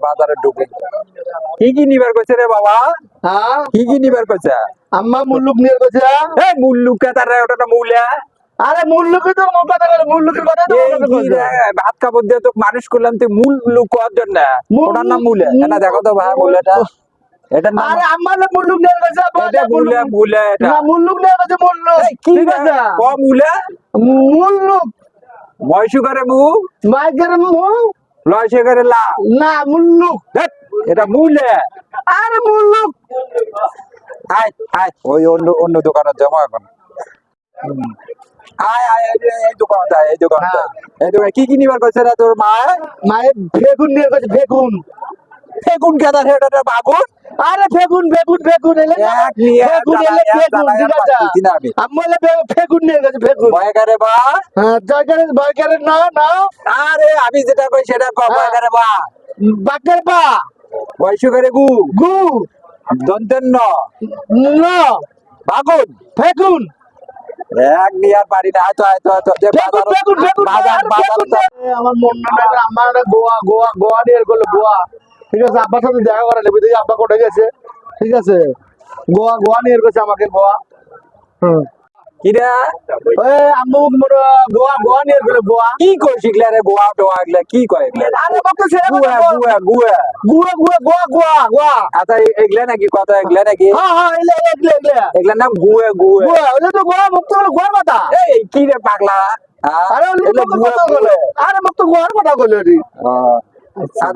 বাজারে ঢুকে কি নিবার কইছে রে বাবা? হ্যাঁ কি নিবার কইছে? আম্মা মুল্লুক নিয়ে গেছে। এই মুল্লুক কাতারে ওটা না মূলা। আরে মুল্লুকের তো মুখ কথা বলে, মুল্লুকের কথা তো এই কি রে ভাত কাপড় দিয়ে তো মানুষ করলাম তুই মুল্লুক কর জন্য ওটার নাম মূলা। না দেখো তো ভাই মূলাটা এটার নাম। আরে আম্মা না মুল্লুক নিয়ে গেছে। এটা মূলা এটা না মুল্লুক নিয়ে গেছে মুল্লুক। কি ঠিক আছে ক মূলা মুল্লুক ময়সু করে মু মাইকের মু লয়সে করে লা না মুল্লুক। ধ্যাৎ, এটা মূলা। আরে মুল্লুক আয় আয় ওই অন্য দোকানে জমা এখন আয় আয় এই দোকানটা এই দোকানে কি নিবার কইছে রে তোর মা? মায়ের বেগুন নিয়ে গেছে বেগুন। বেগুন কেদা হেটা বাগুন। আরে বেগুন বেগুন বেগুন এলে এক নিয়ে বেগুন এলে বেগুন ঠিক আছে আমি আম্মা বেগুন নিয়ে গেছে বেগুন। ভয় করে বা হ্যাঁ জয়কারের না না আরে আমি যেটা কই সেটা কো ভয় করে বা বাকের বা বয়স করে গু গু দন্তেন ন না বাগুন বেগুন এক নিয়ে আর পারি না আয় তো যে বেগুন বেগুন বেগুন বাজার আমার মন না আমার গোয়া গোয়া গোয়া নিয়ে গেল গোয়া ঠিক আছে আব্বার সাথে দেখা করা নেবে দেখি আব্বা কোথায় গেছে ঠিক আছে গোয়া গোয়া নিয়ে গেছে আমাকে গোয়া হুম কিরা ওই আম্মু গোয়া গোয়া নিয়ে গেল গোয়া কি কই শিখলে রে গোয়া টোয়া এগুলা কি কয় এগুলা? আরে বকতে ছেড়ে গুয়া গুয়া গুয়া গুয়া গুয়া গোয়া গোয়া গোয়া আচ্ছা এগুলা নাকি কথা এগুলা নাকি হ্যাঁ হ্যাঁ এলে এলে এলে এগুলার নাম গুয়া গুয়া গোয়া ওটা তো গোয়া মুক্ত হলো গোয়ার কথা এই কি রে পাগলা হ্যাঁ? আরে এগুলা মুক্ত গুয়া কথা বলে গুয়া আরে মুক্ত গোয়ার কথা বলে রে আচ্ছা